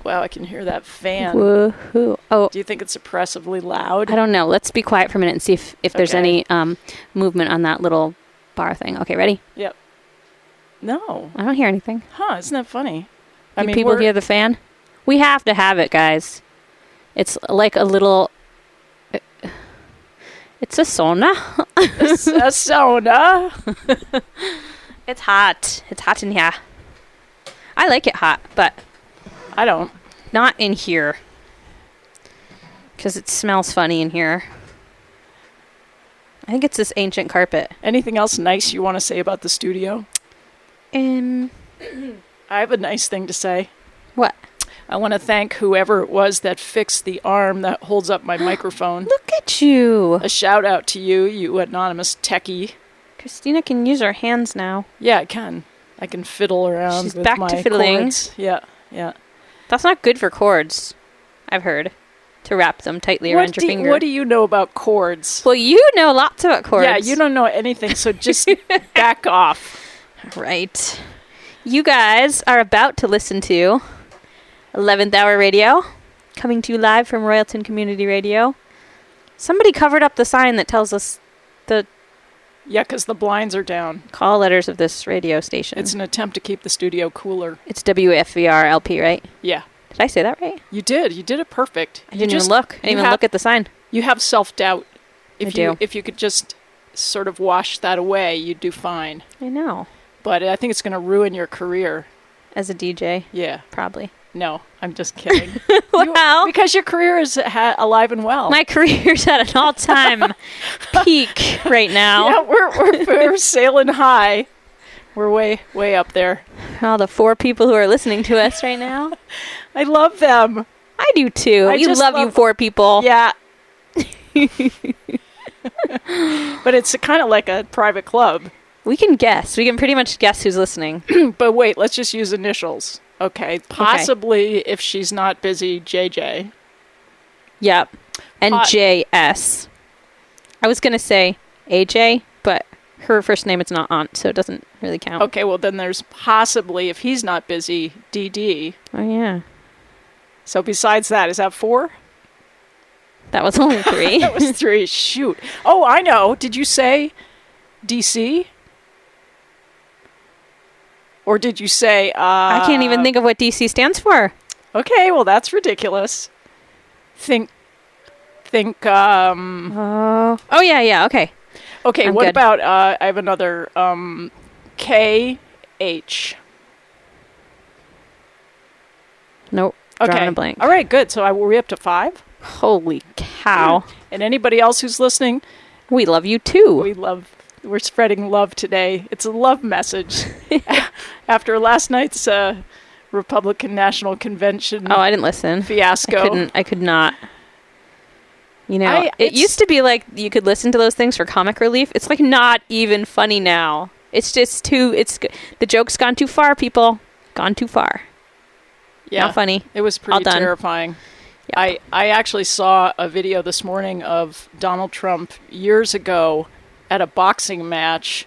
Wow, I can hear that fan. Woohoo. Oh, Do you think it's oppressively loud? I don't know. Let's be quiet for a minute and see if there's any movement on that little bar thing. Okay, ready? Yep. No. I don't hear anything. Huh, isn't that funny? I mean, people hear the fan? We have to have it, guys. It's like a little... It's a sauna. It's a sauna. It's hot. It's hot in here. I like it hot, but... I don't. Not in here. Because it smells funny in here. I think it's this ancient carpet. Anything else nice you want to say about the studio? I have a nice thing to say. What? I want to thank whoever it was that fixed the arm that holds up my microphone. Look at you. A shout out to you, you anonymous techie. Christina can use her hands now. Yeah, I can. I can fiddle around She's with back my to fiddling. chords. Yeah, yeah. That's not good for chords, I've heard. To wrap them tightly around your finger. What do you know about chords? Well, you know lots about chords. Yeah, you don't know anything, so just back off. Right. You guys are about to listen to 11th Hour Radio, coming to you live from Royalton Community Radio. Somebody covered up the sign that tells us the... Yeah, because the blinds are down. Call letters of this radio station. It's an attempt to keep the studio cooler. It's WFVR LP, right? Yeah. Did I say that right? You did. You did it perfect. I didn't even look. I didn't even look at the sign. You have self-doubt. I do. If you could just sort of wash that away, you'd do fine. I know. But I think it's going to ruin your career. As a DJ? Yeah. Probably. No, I'm just kidding. Well, because your career is alive and well. My career's at an all-time peak right now. Yeah, we're sailing high. We're way up there. All the 4 people who are listening to us right now. I love them. I do too. I love you 4 people. Yeah. But it's kind of like a private club. We can guess. We can pretty much guess who's listening. But wait, let's just use initials. Okay. Possibly, if she's not busy, JJ. Yep. And JS. I was going to say AJ, but her first name is not Aunt, so it doesn't really count. Okay, well then there's possibly, if he's not busy, DD. Oh, yeah. So besides that, is that 4? That was only 3. That was 3. Shoot. Oh, I know. Did you say DC? Or did you say... I can't even think of what DC stands for. Okay, well, that's ridiculous. Think... Oh, yeah, okay. Okay, I'm what good. about... I have another... KH. Nope. Okay. Drawing a blank. All right, good. So were we up to 5? Holy cow. And anybody else who's listening... We love you, too. We love We're spreading love today. It's a love message. After last night's Republican National Convention. Oh, I didn't listen. Fiasco. I could not. You know, it used to be like you could listen to those things for comic relief. It's like not even funny now. It's just the joke's gone too far, people. Gone too far. Yeah. Not funny. It was pretty terrifying. Yep. I actually saw a video this morning of Donald Trump years ago at a boxing match.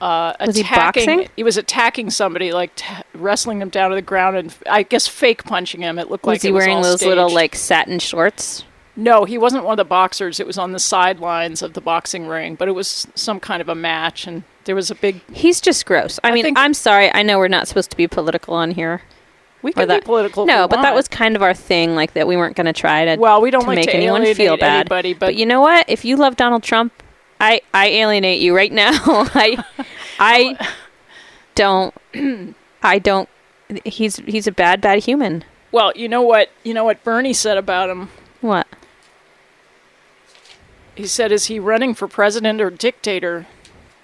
Was he boxing? He was attacking somebody, like wrestling him down to the ground, and I guess fake punching him. It looked like he it was wearing all those staged. little like satin shorts? No, he wasn't one of the boxers. It was on the sidelines of the boxing ring, but it was some kind of a match, and there was a big... He's just gross. I mean, I'm sorry. I know we're not supposed to be political on here. We can be political. No, but that was kind of our thing, like that we weren't going to try to. Well, we don't like make to anyone feel bad. Anybody, but you know what? If you love Donald Trump, I alienate you right now. I don't. He's a bad human. Well, you know what Bernie said about him. What? He said, "Is he running for president or dictator?"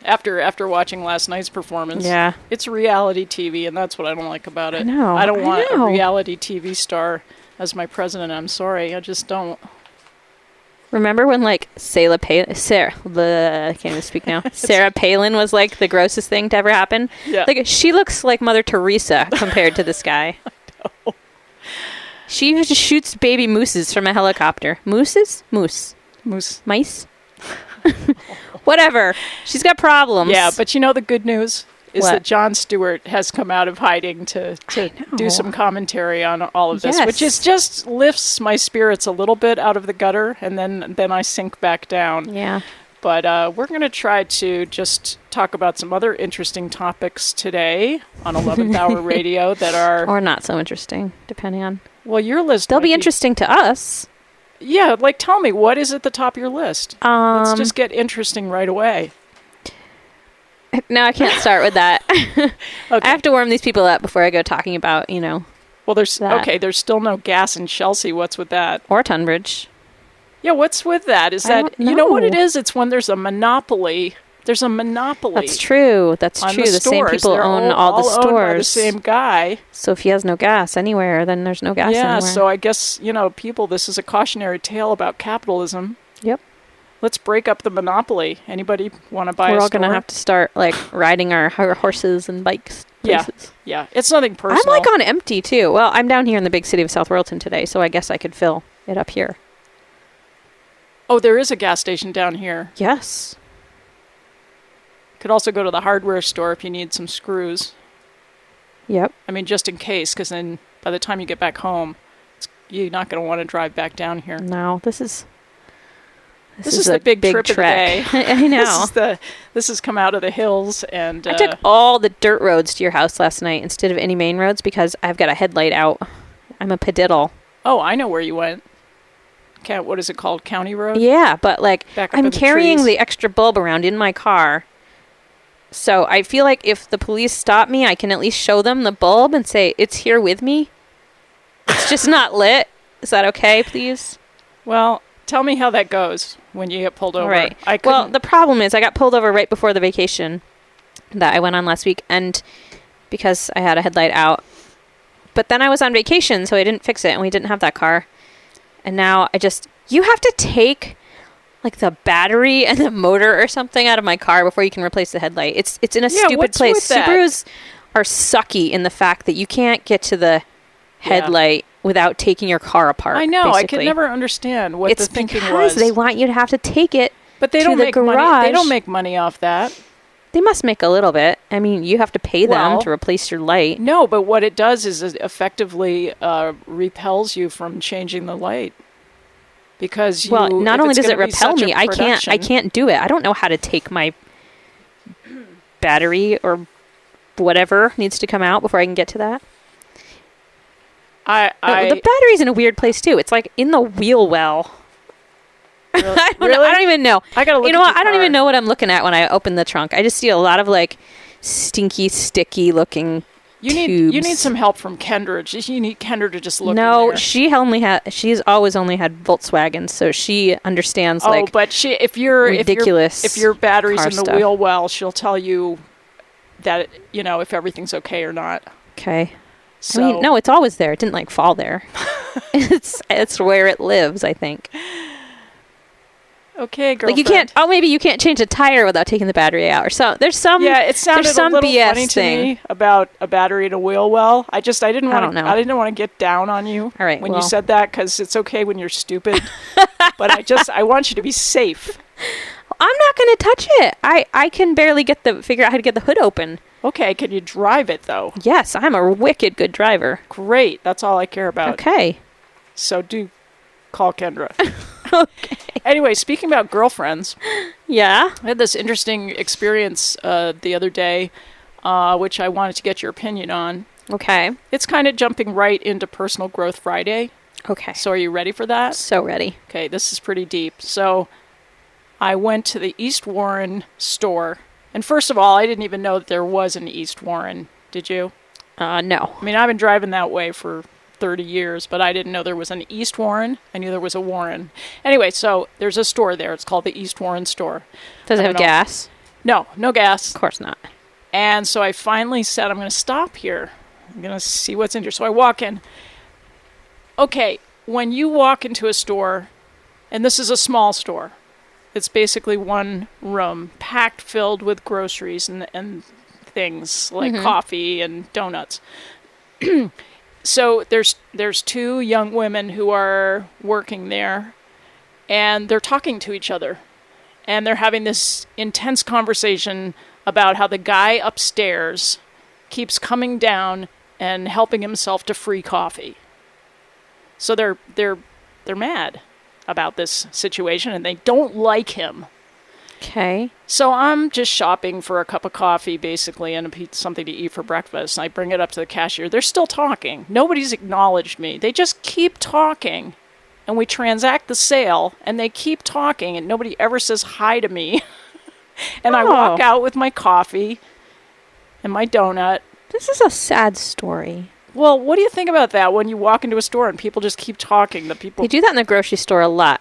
After watching last night's performance. Yeah. It's reality TV, and that's what I don't like about it. I know. I don't want a reality TV star as my president. I'm sorry. I just don't. Remember when, like, I can't even speak now. Sarah Palin was, like, the grossest thing to ever happen? Yeah. Like, she looks like Mother Teresa compared to this guy. I know. She just shoots baby mooses from a helicopter. Mooses? Moose. Mice? Whatever. She's got problems. Yeah, but you know the good news is that Jon Stewart has come out of hiding to do some commentary on all of this, which is just lifts my spirits a little bit out of the gutter, and then I sink back down. Yeah. But we're going to try to just talk about some other interesting topics today on 11th Hour Radio that are... Or not so interesting, depending on... Well, your list... They'll be interesting to us. Yeah, like tell me, what is at the top of your list? Let's just get interesting right away. No, I can't start with that. Okay. I have to warm these people up before I go talking about, Well, there's still no gas in Chelsea. What's with that? Or Tunbridge. Yeah, what's with that? Is that you know what it is? It's when there's a monopoly. There's a monopoly. That's true. That's true. The same people own all the stores. Owned by the same guy. So if he has no gas anywhere, then there's no gas anywhere. Yeah, so I guess, people, this is a cautionary tale about capitalism. Yep. Let's break up the monopoly. Anybody want to buy a store? We're all going to have to start, riding our horses and bikes places. Yeah. It's nothing personal. I'm, on empty, too. Well, I'm down here in the big city of South Royalton today, so I guess I could fill it up here. Oh, there is a gas station down here. Yes. Could also go to the hardware store if you need some screws. Yep. I mean, just in case, because then by the time you get back home, you're not going to want to drive back down here. No, this is the big trip trek. of the day. I know. This has come out of the hills, and I took all the dirt roads to your house last night instead of any main roads because I've got a headlight out. I'm a padiddle. Oh, I know where you went. What is it called? County Road? Yeah, but I'm carrying trees. the extra bulb around in my car. So I feel like if the police stop me, I can at least show them the bulb and say, it's here with me. It's just not lit. Is that okay, please? Well, tell me how that goes when you get pulled over. Right. Well, the problem is I got pulled over right before the vacation that I went on last week, and because I had a headlight out. But then I was on vacation, so I didn't fix it, and we didn't have that car. And now you have to take... the battery and the motor or something out of my car before you can replace the headlight. It's in a stupid place. Subarus are sucky in the fact that you can't get to the headlight without taking your car apart. I know. Basically. I could never understand what the thinking was. It's because they want you to have to take it but they to don't the make garage. Money. They don't make money off that. They must make a little bit. I mean, you have to pay them to replace your light. No, but what it does is it effectively repels you from changing the light. Because not only does it repel me, I can't do it. I don't know how to take my battery or whatever needs to come out before I can get to that. The battery's in a weird place too. It's in the wheel well. Really? I don't even know. I gotta look. You know what? I don't even know what I'm looking at when I open the trunk. I just see a lot of stinky, sticky looking You need some help from Kendra. You need Kendra to just look. No, she's always only had Volkswagens, so she understands. But if your battery's in the stuff. wheel well, she'll tell you that if everything's okay or not. Okay. So, I mean, no, it's always there. It didn't fall there. it's where it lives, I think. Okay, girlfriend. You can't. Oh, maybe you can't change a tire without taking the battery out, or so. There's some. Yeah, it sounded a little BS funny to me about a battery in a wheel well. I didn't want to. I didn't want to get down on you. All right, when you said that, because it's okay when you're stupid, but I want you to be safe. I'm not going to touch it. I can barely figure out how to get the hood open. Okay, can you drive it though? Yes, I'm a wicked good driver. Great, that's all I care about. Okay. So do call Kendra. Okay. Anyway, speaking about girlfriends. Yeah? I had this interesting experience the other day, which I wanted to get your opinion on. Okay. It's kind of jumping right into Personal Growth Friday. Okay. So are you ready for that? So ready. Okay, this is pretty deep. So I went to the East Warren store. And first of all, I didn't even know that there was an East Warren. Did you? No. I mean, I've been driving that way for 30 years, but I didn't know there was an East Warren. I knew there was a Warren. Anyway, so there's a store there. It's called the East Warren store. Does it have gas? No gas. Of course not. And so I finally said, I'm going to stop here. I'm going to see what's in here. So I walk in. Okay, when you walk into a store, and this is a small store, it's basically one room, packed, filled with groceries and things like coffee and donuts. So there's two young women who are working there, and they're talking to each other. And they're having this intense conversation about how the guy upstairs keeps coming down and helping himself to free coffee. So they're mad about this situation, and they don't like him. Okay. So I'm just shopping for a cup of coffee, basically, and something to eat for breakfast. And I bring it up to the cashier. They're still talking. Nobody's acknowledged me. They just keep talking. And we transact the sale, and they keep talking, and nobody ever says hi to me. And I walk out with my coffee and my donut. This is a sad story. Well, what do you think about that when you walk into a store and people just keep talking? They do that in the grocery store a lot.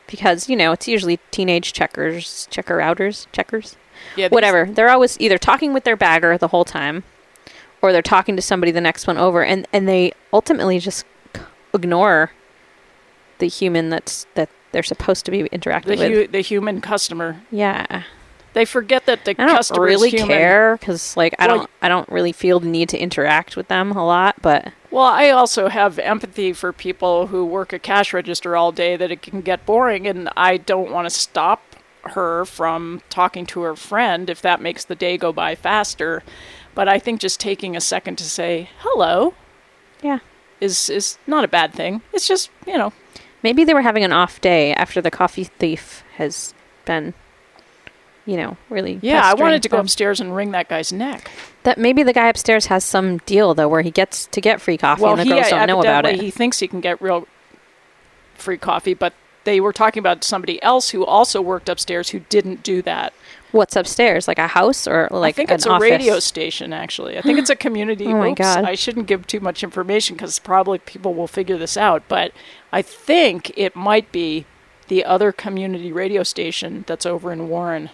Because, it's usually teenage checkers. Yeah, whatever. They're always either talking with their bagger the whole time, or they're talking to somebody the next one over, and they ultimately just ignore the human that they're supposed to be interacting with. The human customer. Yeah. They forget that the customer is human. I don't really care, because I don't really feel the need to interact with them a lot, but... Well, I also have empathy for people who work a cash register all day, that it can get boring, and I don't want to stop her from talking to her friend if that makes the day go by faster. But I think just taking a second to say hello, is not a bad thing. It's just, maybe they were having an off day after the coffee thief has been, really. Yeah, I wanted to go upstairs and wring that guy's neck. That maybe the guy upstairs has some deal though, where he gets to get free coffee, and the girls don't know about it. He thinks he can get real free coffee, but they were talking about somebody else who also worked upstairs who didn't do that. What's upstairs? Like a house or like an office? I think it's a radio station, actually. I think it's a community. Oh my God. I shouldn't give too much information because probably people will figure this out. But I think it might be the other community radio station that's over in Warren.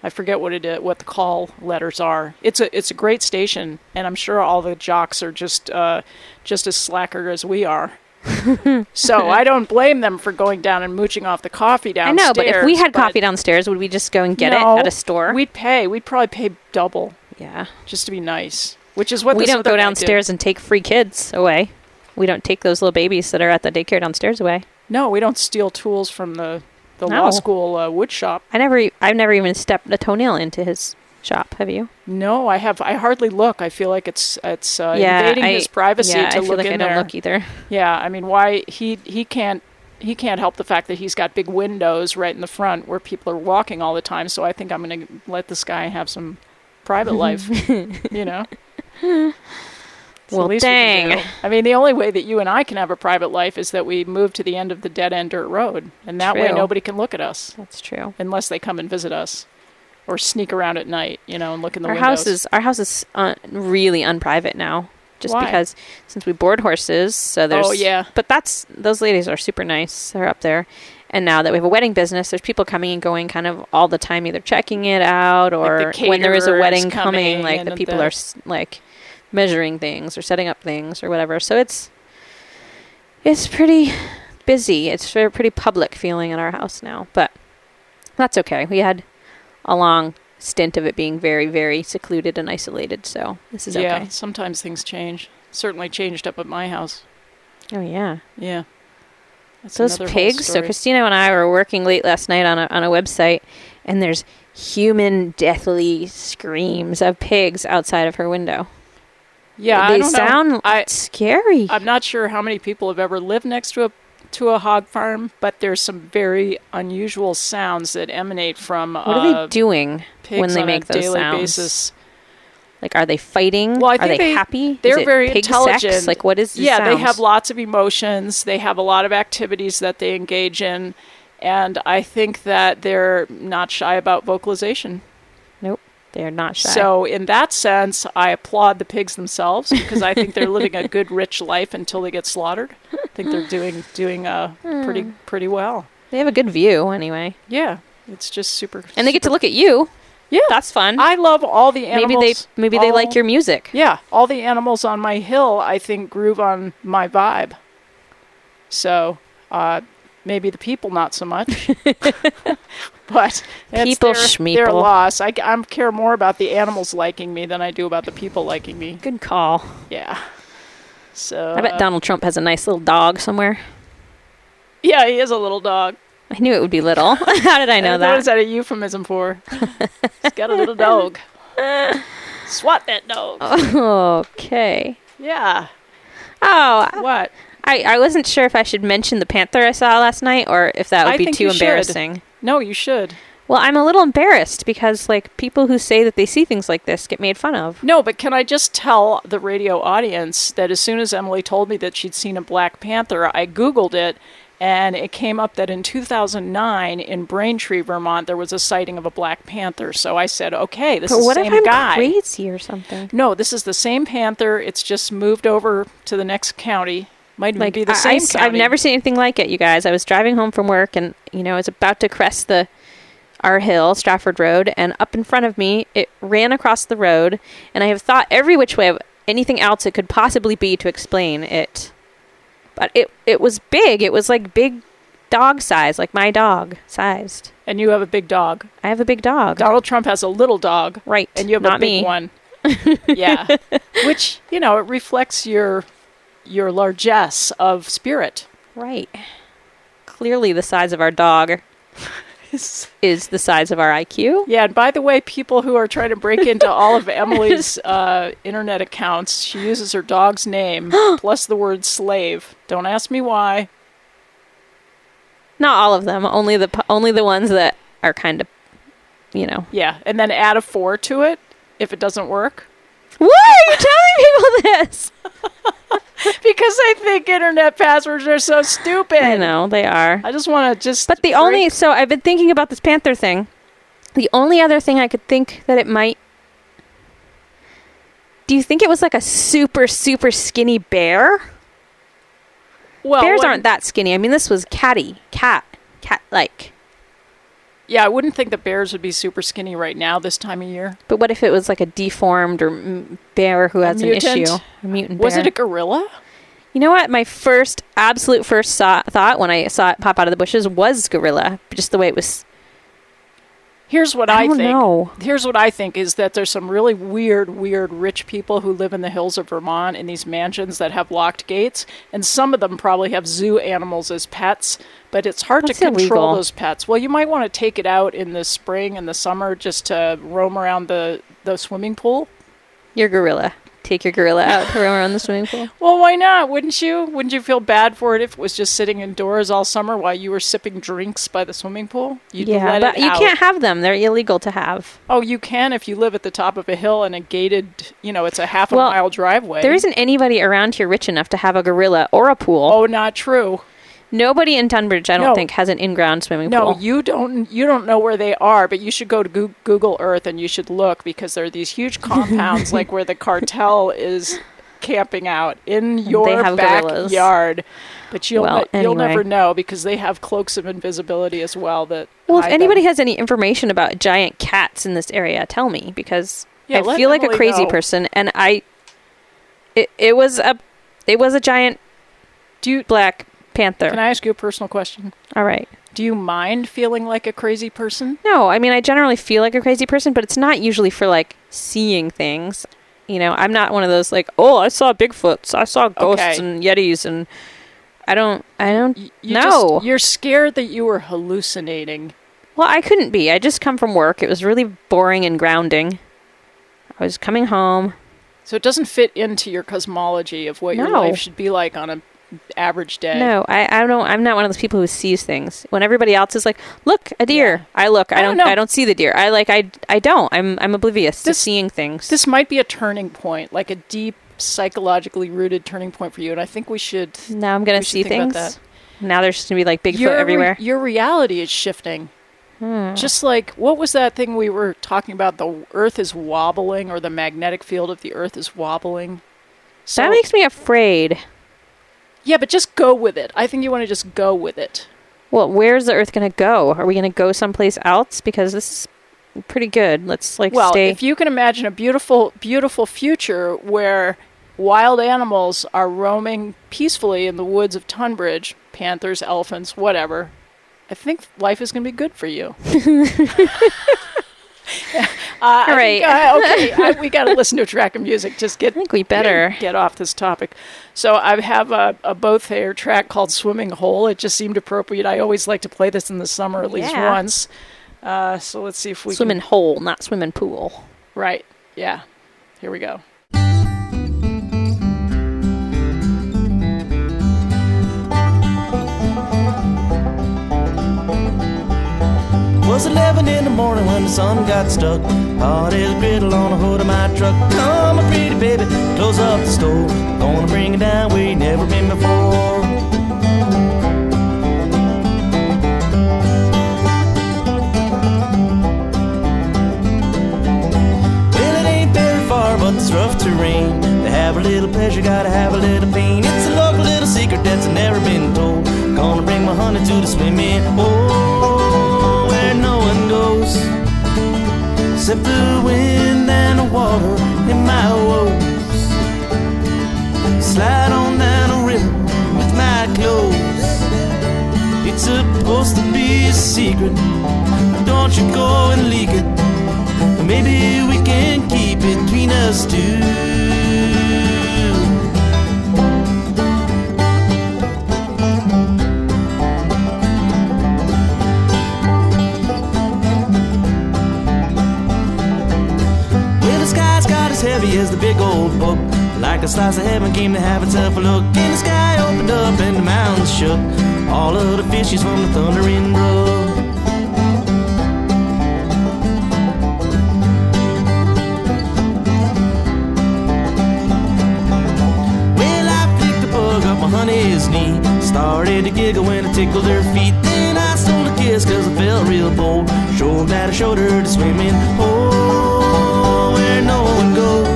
I forget what the call letters are. It's a great station, and I'm sure all the jocks are just as slacker as we are. So I don't blame them for going down and mooching off the coffee downstairs. I know, but if we had coffee downstairs, would we just go and get it at a store? We'd pay. We'd probably pay double. Yeah. Just to be nice. Which is what we don't go downstairs and take free kids away. We don't take those little babies that are at the daycare downstairs away. No, we don't steal tools from the law school wood shop. I've never even stepped a toenail into his shop. Have you? No, I have. I hardly look. I feel like it's invading his privacy to look in there. I feel like I don't look either. Yeah, I mean, why he can't help the fact that he's got big windows right in the front where people are walking all the time. So I think I'm going to let this guy have some private life. Well, dang. I mean, the only way that you and I can have a private life is that we move to the end of the dead-end dirt road. And that way nobody can look at us. That's true. Unless they come and visit us. or sneak around at night, and look in the windows. Our house is really unprivate now. Just Why? Because since we board horses, so there's... Oh, yeah. But those ladies are super nice. They're up there. And now that we have a wedding business, there's people coming and going kind of all the time, either checking it out or like when there is a wedding coming, like the people are like measuring things or setting up things or whatever. So it's pretty busy. It's a pretty public feeling in our house now, but that's okay. We had a long stint of it being very, very secluded and isolated, so this is okay. Yeah, sometimes things change. Certainly changed up at my house. Oh, yeah. Yeah. That's those pigs. So Christina and I were working late last night on a website, and there's human deathly screams of pigs outside of her window. Yeah, they sound scary. I'm not sure how many people have ever lived next to a hog farm, but there's some very unusual sounds that emanate from what are they doing when they make those sounds? Basis. Like, are they fighting? Well, I think are they happy? They're very intelligent. Sex? Like, what is the sounds? Yeah, they have lots of emotions. They have a lot of activities that they engage in, and I think that they're not shy about vocalization. Nope, they're not shy. So, in that sense, I applaud the pigs themselves because I think they're living a good, rich life until they get slaughtered. I think they're doing pretty well. They have a good view, anyway. Yeah, it's just super. And they get to look at you. Yeah, that's fun. I love all the animals. Maybe they like your music. Yeah, all the animals on my hill, I think, groove on my vibe. So, maybe the people not so much. But people their loss. I care more about the animals liking me than I do about the people liking me. Good call. Yeah. So I bet Donald Trump has a nice little dog somewhere. Yeah, he is a little dog. I knew it would be little. How did I know that? What is that a euphemism for? He's got a little dog. Swat that dog. Okay. Yeah. Oh. What? I wasn't sure if I should mention the panther I saw last night or if that would be too embarrassing. Should. No, you should. Well, I'm a little embarrassed because, like, people who say that they see things like this get made fun of. No, but can I just tell the radio audience that as soon as Emily told me that she'd seen a black panther, I Googled it, and it came up that in 2009 in Braintree, Vermont, there was a sighting of a black panther. So I said, okay, this is the same guy. What if I'm crazy or something? No, this is the same panther. It's just moved over to the next county. Might even be the same county. I've never seen anything like it, you guys. I was driving home from work, and, I was about to crest our hill, Stratford Road, and up in front of me, it ran across the road, and I have thought every which way of anything else it could possibly be to explain it. But it was big. It was like big dog size, like my dog sized. And you have a big dog. I have a big dog. Donald Trump has a little dog. Right. And you have a big one. Yeah. Which, it reflects your largesse of spirit. Right. Clearly the size of our dog is the size of our IQ. Yeah, and by the way, people who are trying to break into all of Emily's internet accounts, she uses her dog's name plus the word slave. Don't ask me why. Not all of them. Only the ones that are kind of, Yeah, and then add a 4 to it if it doesn't work. Why are you telling people this? Because I think internet passwords are so stupid. I know, they are. I just want to But so I've been thinking about this panther thing. The only other thing I could think that it might... Do you think it was like a super, super skinny bear? Well, bears aren't that skinny. I mean, this was cat-like. Yeah, I wouldn't think the bears would be super skinny right now this time of year. But what if it was like a deformed bear who has an issue? A mutant bear. Was it a gorilla? You know what? My absolute first thought when I saw it pop out of the bushes was gorilla. Just the way it was. Here's what I think. Know. Here's what I think is that there's some really weird rich people who live in the hills of Vermont in these mansions that have locked gates, and some of them probably have zoo animals as pets, but it's hard to control those pets. Well, you might want to take it out in the spring and the summer just to roam around the swimming pool. Your gorilla. Take your gorilla out to roam around the swimming pool. Well, why not? Wouldn't you? Wouldn't you feel bad for it if it was just sitting indoors all summer while you were sipping drinks by the swimming pool? You'd let but you can't have them. They're illegal to have. Oh, you can if you live at the top of a hill and a gated, it's a half a mile driveway. There isn't anybody around here rich enough to have a gorilla or a pool. Oh, not true. Nobody in Tunbridge, I don't think, has an in-ground swimming pool. No, you don't know where they are, but you should go to Google Earth and you should look, because there are these huge compounds like where the cartel is camping out in your backyard. But you'll never know, because they have cloaks of invisibility as well. If anybody has any information about giant cats in this area, tell me, because I feel like a crazy person, and it was a giant black panther. Can I ask you a personal question? All right. Do you mind feeling like a crazy person? No, I mean, I generally feel like a crazy person, but it's not usually for like seeing things. You know, I'm not one of those like, oh, I saw Bigfoots, I saw ghosts and Yetis, and I don't know. You're scared that you were hallucinating. Well, I couldn't be. I just come from work. It was really boring and grounding. I was coming home. So it doesn't fit into your cosmology of what your life should be like on an average day. No, I don't. I'm not one of those people who sees things. When everybody else is like, "Look, a deer," I look. I don't see the deer. I don't. I'm oblivious to seeing things. This might be a turning point, like a deep psychologically rooted turning point for you, and I think we should. Now I'm gonna see things. Now there's just gonna be like Bigfoot everywhere. Your reality is shifting. Just like, what was that thing we were talking about? The Earth is wobbling, or the magnetic field of the Earth is wobbling. So, that makes me afraid. Yeah, but just go with it. I think you want to just go with it. Well, where's the Earth going to go? Are we going to go someplace else? Because this is pretty good. Let's stay. Well, if you can imagine a beautiful, beautiful future where wild animals are roaming peacefully in the woods of Tunbridge, panthers, elephants, whatever, I think life is going to be good for you. All right. We got to listen to a track of music. I think we better get off this topic. So I have a both Thayer track called "Swimming Hole." It just seemed appropriate. I always like to play this in the summer at least once. So let's see if we swimming hole, not swimming pool. Right. Yeah. Here we go. Was 11 in the morning when the sun got stuck. Hot as a griddle on the hood of my truck. Come on, pretty baby, close up the stove. Gonna bring it down where you never been before. Well, it ain't very far, but it's rough terrain. To have a little pleasure, gotta have a little pain. It's a local little secret that's never been told. Gonna bring my honey to the swimming hole. No one goes except the wind and the water in my woes. Slide on down the river with my clothes. It's supposed to be a secret, don't you go and leak it. Maybe we can keep it between us two. As heavy as the big old book, like a slice of heaven came to have itself a look. And the sky opened up and the mountains shook, all of the fishes from the thundering brook. Well, I picked the bug up my honey's knee, started to giggle when I tickled her feet. Then I stole a kiss cause I felt real bold, showed that I showed her the swimming hole where no one goes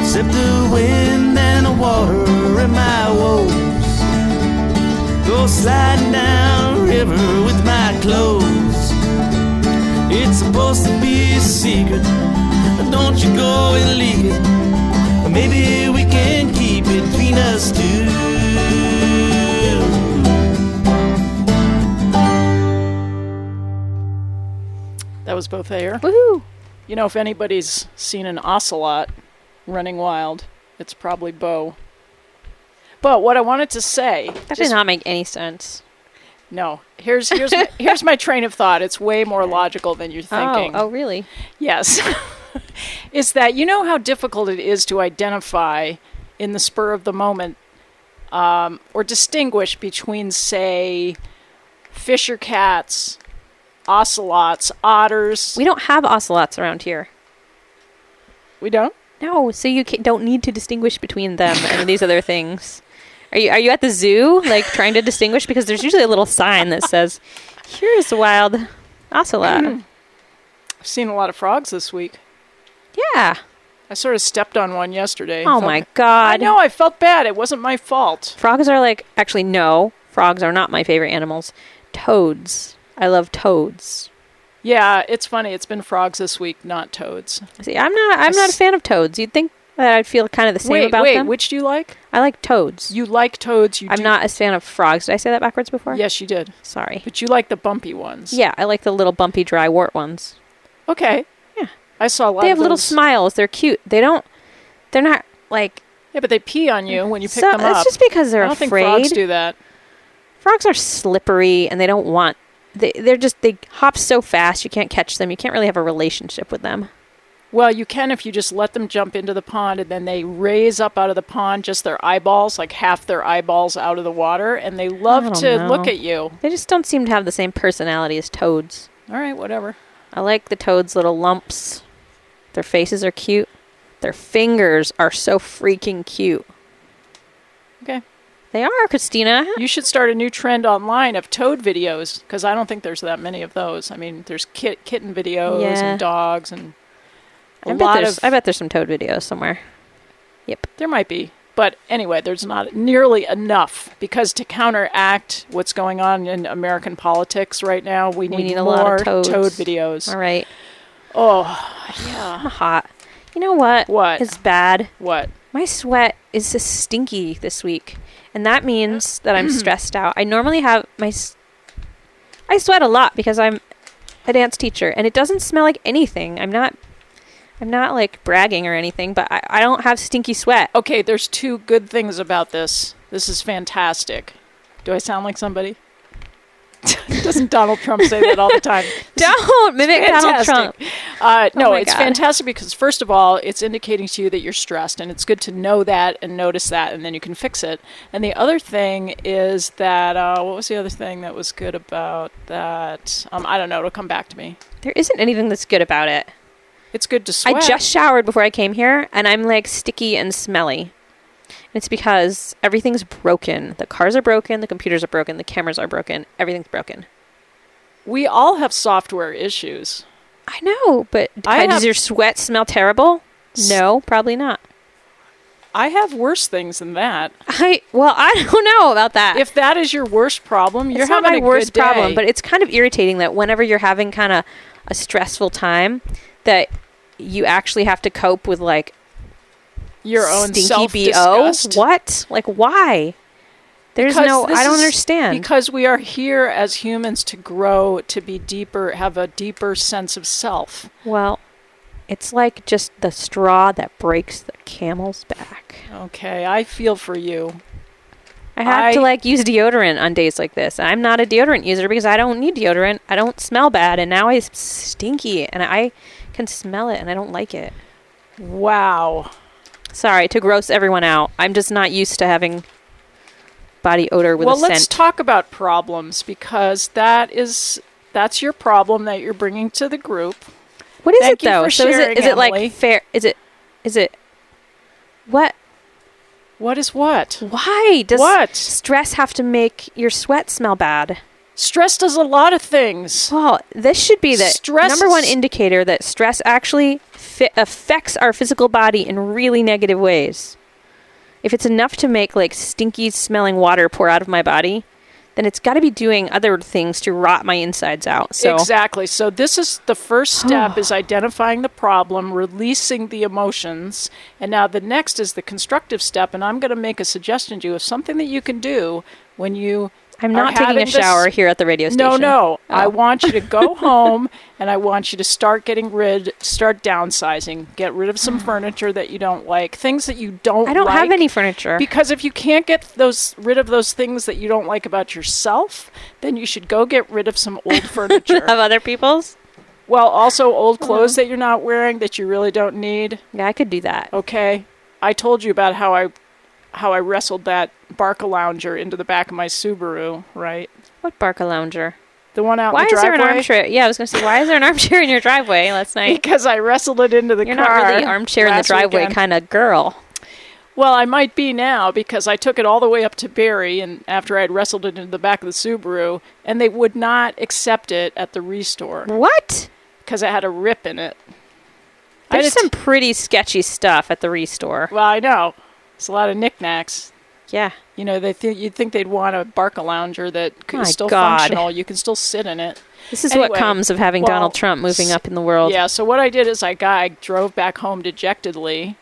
except the wind and the water in my woes. Go sliding down the river with my clothes. It's supposed to be a secret, don't you go and leak it. Maybe we can keep it between us two. That was both Thayer. Woohoo! You know, if anybody's seen an ocelot running wild, it's probably Bo. But what I wanted to say... That did not make any sense. No. Here's my train of thought. It's way more logical than you're thinking. Oh, really? Yes. Is that, you know how difficult it is to identify in the spur of the moment or distinguish between, say, fisher cats, ocelots, otters. We don't have ocelots around here. We don't? No, so you don't need to distinguish between them and these other things. Are you at the zoo, like trying to distinguish? Because there's usually a little sign that says, "Here's a wild ocelot." I've seen a lot of frogs this week. Yeah. I sort of stepped on one yesterday. Oh my God. I know, I felt bad. It wasn't my fault. Frogs are actually, no, frogs are not my favorite animals. Toads. I love toads. Yeah, it's funny. It's been frogs this week, not toads. See, I'm not a fan of toads. You'd think that I'd feel kind of the same about them. Wait, which do you like? I like toads. You like toads. I'm not a fan of frogs. Did I say that backwards before? Yes, you did. Sorry. But you like the bumpy ones. Yeah, I like the little bumpy dry wart ones. Okay. Yeah. I saw a lot of They have those. little smiles. They're cute. They're not like... Yeah, but they pee on you when you pick them up. It's just because they're afraid. I don't think frogs do that. Frogs are slippery and they don't want... They hop so fast you can't catch them. You can't really have a relationship with them. Well, you can if you just let them jump into the pond and then they raise up out of the pond just their eyeballs, like half their eyeballs out of the water, and they love to look at you. They just don't seem to have the same personality as toads. All right, whatever. I like the toads' little lumps. Their faces are cute. Their fingers are so freaking cute. Okay. They are, Christina. You should start a new trend online of toad videos, because I don't think there's that many of those. I mean, there's kitten videos and dogs and I bet there's some toad videos somewhere. Yep. There might be. But anyway, there's not nearly enough, because to counteract what's going on in American politics right now, we need a more lot of toad videos. All right. Oh, yeah. I'm hot. You know what? What? Is bad? What? My sweat is just stinky this week. And that means that I'm stressed out. I normally have I sweat a lot because I'm a dance teacher, and it doesn't smell like anything. I'm not like bragging or anything, but I don't have stinky sweat. Okay, there's two good things about this. This is fantastic. Do I sound like somebody? Doesn't Donald Trump say that all the time? Don't mimic Donald Trump. No, it's fantastic because, first of all, it's indicating to you that you're stressed, and it's good to know that and notice that, and then you can fix it. And the other thing is that, what was the other thing that was good about that? I don't know. It'll come back to me. There isn't anything that's good about it. It's good to sweat. I just showered before I came here, and I'm like sticky and smelly. It's because everything's broken. The cars are broken, the computers are broken, the cameras are broken, everything's broken. We all have software issues. I know, but does your sweat smell terrible? No, probably not. I have worse things than that. I don't know about that. If that is your worst problem, you're having a good day. It's not my worst problem, but it's kind of irritating that whenever you're having kind of a stressful time, that you actually have to cope with like your own stinky self-disgust. BO? What? Like, why? I don't understand. Because we are here as humans to grow, to be deeper, have a deeper sense of self. Well, it's like just the straw that breaks the camel's back. Okay, I feel for you. I have to use deodorant on days like this. I'm not a deodorant user because I don't need deodorant. I don't smell bad, and now I'm stinky, and I can smell it, and I don't like it. Wow. Sorry to gross everyone out. I'm just not used to having body odor with a scent. Well, let's talk about problems, because that's your problem that you're bringing to the group. What is it though? So is it like fair? Is it what? What is what? Why does stress have to make your sweat smell bad? Stress does a lot of things. Well, this should be the number one indicator that stress actually affects our physical body in really negative ways. If it's enough to make like stinky smelling water pour out of my body, then it's got to be doing other things to rot my insides out. So exactly. So this is the first step is identifying the problem, releasing the emotions. And now the next is the constructive step. And I'm going to make a suggestion to you of something that you can do when you I'm not taking a shower here at the radio station. No. Oh. I want you to go home and I want you to start downsizing. Get rid of some furniture that you don't like. Things that you don't like. I don't have any furniture. Because if you can't get rid of those things that you don't like about yourself, then you should go get rid of some old furniture. Of other people's? Well, also old clothes that you're not wearing that you really don't need. Yeah, I could do that. Okay. I told you about how I wrestled that Barcalounger into the back of my Subaru, right? What Barcalounger? The one out in the driveway. Why is there an armchair? Yeah, I was going to say, why is there an armchair in your driveway last night? Because I wrestled it into the car. You're not really armchair in the driveway kind of girl. Well, I might be now because I took it all the way up to Barrie, and after I had wrestled it into the back of the Subaru, and they would not accept it at the restore. What? Because it had a rip in it. There's some pretty sketchy stuff at the restore. Well, I know. It's a lot of knickknacks. Yeah. You know, you'd think they'd want a Barcalounger that is still functional. You can still sit in it. This is what comes of having Donald Trump moving up in the world. Yeah, so what I did is I drove back home dejectedly,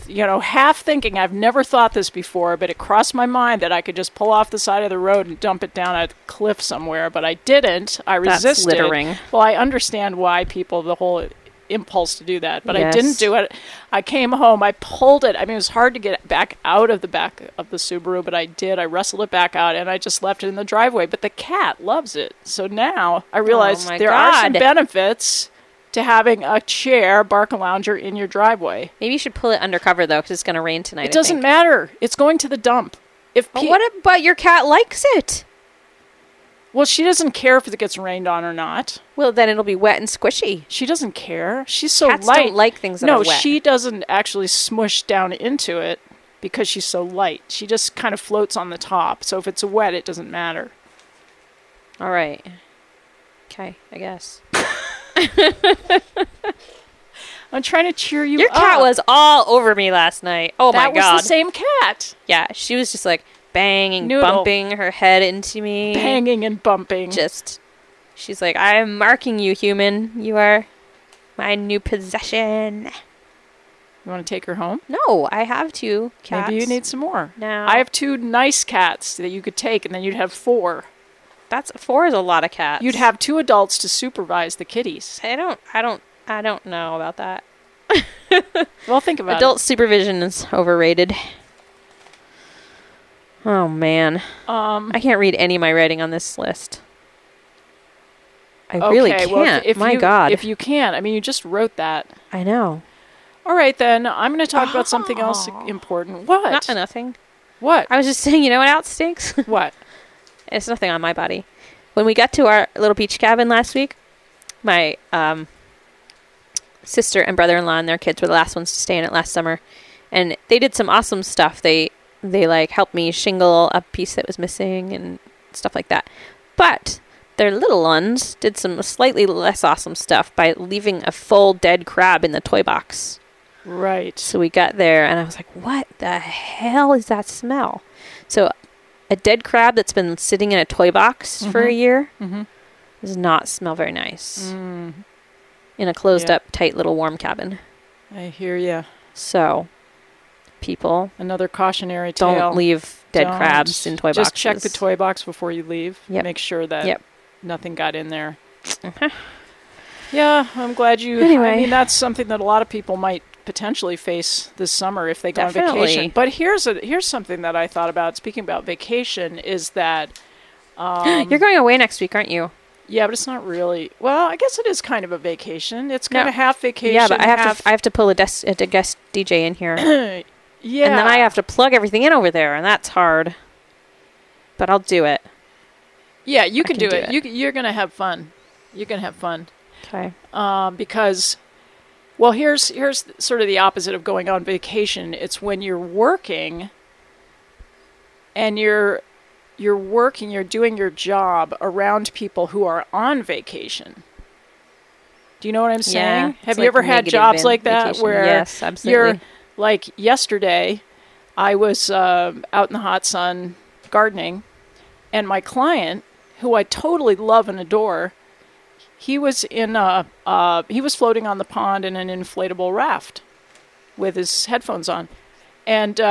you know, half thinking I've never thought this before, but it crossed my mind that I could just pull off the side of the road and dump it down a cliff somewhere, but I didn't. I resisted. That's littering. Well, I understand why the whole impulse to do that, but yes. I didn't do it. I came home, I pulled it. I mean, it was hard to get back out of the back of the Subaru, but I did. I wrestled it back out, and I just left it in the driveway, but the cat loves it. So now I realize there are some benefits to having a chair, Barcalounger, in your driveway. Maybe you should pull it undercover, though, because it's going to rain tonight. It doesn't matter. It's going to the dump. But your cat likes it. Well, she doesn't care if it gets rained on or not. Well, then it'll be wet and squishy. She doesn't care. She's so Cats light. don't like things that are wet. No, she doesn't actually smush down into it because she's so light. She just kind of floats on the top. So if it's wet, it doesn't matter. All right. Okay, I guess. I'm trying to cheer you up. Your cat was all over me last night. Oh, my God. That was the same cat. Yeah, she was just like banging, Noodle. bumping her head into me. Banging and bumping. She's like, I am marking you, human. You are my new possession. You want to take her home? No, I have 2 cats. Maybe you need some more. No. I have 2 nice cats that you could take, and then you'd have 4. 4 is a lot of cats. You'd have 2 adults to supervise the kitties. I don't know about that. Well, think about Adult supervision is overrated. Oh, man. I can't read any of my writing on this list. I really can't. Well, My God. If you can. I mean, you just wrote that. I know. All right, then. I'm going to talk about something else important. What? Nothing. What? I was just saying, you know what else stinks? What? It's nothing on my body. When we got to our little beach cabin last week, my sister and brother-in-law and their kids were the last ones to stay in it last summer. And they did some awesome stuff. They like helped me shingle a piece that was missing and stuff like that. But their little ones did some slightly less awesome stuff by leaving a full dead crab in the toy box. Right. So we got there and I was like, what the hell is that smell? So a dead crab that's been sitting in a toy box for a year does not smell very nice in a closed up, tight little warm cabin. I hear you. So people, another cautionary tale. Don't leave dead crabs in toy boxes. Just check the toy box before you leave. Yep. Make sure that nothing got in there. Uh-huh. Yeah, I'm glad you... Anyway. I mean, that's something that a lot of people might potentially face this summer if they go on vacation. But here's something that I thought about, speaking about vacation, is that... You're going away next week, aren't you? Yeah, but it's not really... Well, I guess it is kind of a vacation. It's kind of half vacation. Yeah, but I have to pull a guest DJ in here. Yeah. And then I have to plug everything in over there, and that's hard. But I'll do it. Yeah, you can do it. You're going to have fun. You're going to have fun. Okay. Because, well, here's sort of the opposite of going on vacation. It's when you're working and you're working, you're doing your job around people who are on vacation. Do you know what I'm saying? Yeah, have you ever had jobs like that vacation. where yes, absolutely. Like yesterday, I was out in the hot sun gardening, and my client, who I totally love and adore, he was floating on the pond in an inflatable raft with his headphones on. And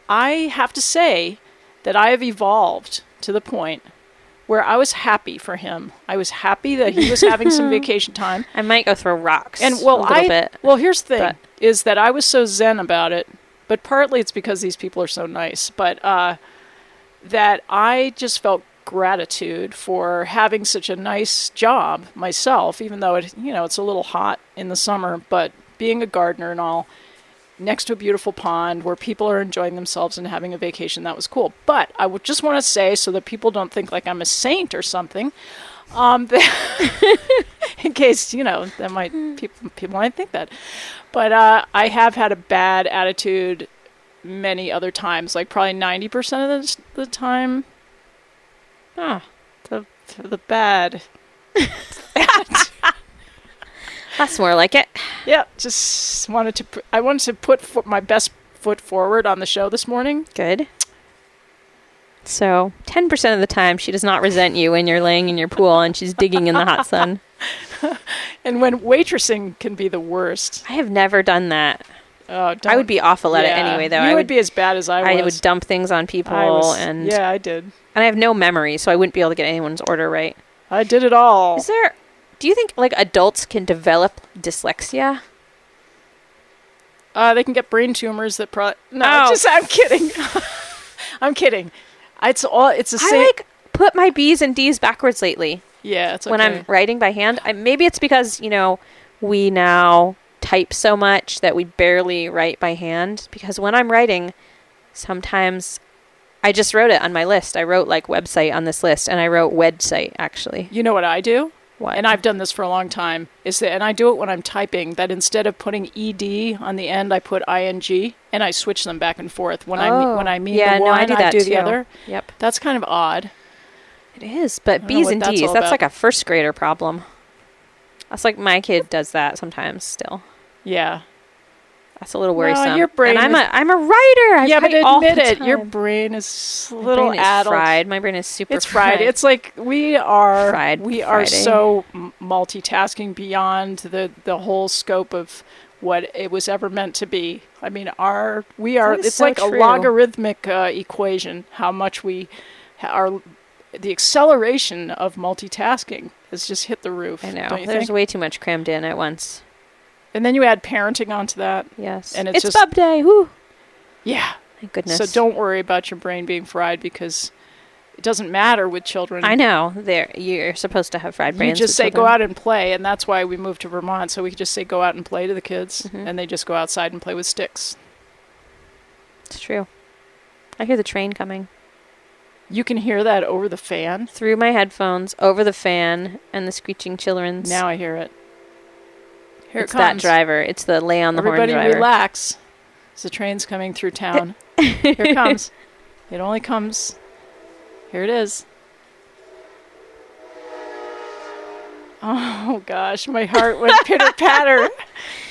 I have to say that I have evolved to the point where I was happy for him. I was happy that he was having some vacation time. I might go throw rocks a little bit. Well, here's the thing, is that I was so zen about it, but partly it's because these people are so nice, but that I just felt gratitude for having such a nice job myself, even though it's a little hot in the summer, but being a gardener and all, next to a beautiful pond where people are enjoying themselves and having a vacation, that was cool. But I would just want to say, so that people don't think like I'm a saint or something, in case, that might people might think that. But I have had a bad attitude many other times, like probably 90% of the time. Oh. The bad. That's more like it. Yeah, just wanted to. I wanted to put my best foot forward on the show this morning. Good. So 10% of the time, she does not resent you when you're laying in your pool and she's digging in the hot sun. And when waitressing can be the worst. I have never done that. Oh, I would be awful at it anyway, though. You would be as bad as I was. I would dump things on people, yeah, I did. And I have no memory, so I wouldn't be able to get anyone's order right. I did it all. Do you think like adults can develop dyslexia? They can get brain tumors that I'm kidding. I'm kidding. It's the same. I put my B's and D's backwards lately. Yeah, it's okay. When I'm writing by hand. Maybe it's because, we now type so much that we barely write by hand. Because when I'm writing, sometimes I just wrote it on my list. I wrote like website on this list, and I wrote website actually. You know what I do? What? And I've done this for a long time. And I do it when I'm typing. That instead of putting ed on the end, I put ing, and I switch them back and forth. When I mean the one, I do the other. Yep. That's kind of odd. It is, but B's and D's, that's like a first grader problem. That's like my kid does that sometimes still. Yeah. That's a little worrisome. No, your brain and I'm a writer. Yeah, but admit it. Your brain is a little addled. Fried. My brain is super It's fried. It's like we are so multitasking beyond the whole scope of what it was ever meant to be. I mean, it's so like true. A logarithmic equation, how much we are. The acceleration of multitasking has just hit the roof. I know. Don't you There's think? way too much crammed in at once. And then you add parenting onto that. Yes. And it's bub day. Woo. Yeah. Thank goodness. So don't worry about your brain being fried, because it doesn't matter with children. I know. You're supposed to have fried brains. You just say go out and play, and that's why we moved to Vermont, so we could just say go out and play to the kids, and they just go outside and play with sticks. It's true. I hear the train coming. You can hear that over the fan? Through my headphones, over the fan, and the screeching children's. Now I hear it. Here it's it comes. That driver. It's the lay on the horn driver. Everybody relax. The train's coming through town. Here it comes. It only comes. Here it is. Oh, gosh. My heart went pitter-patter.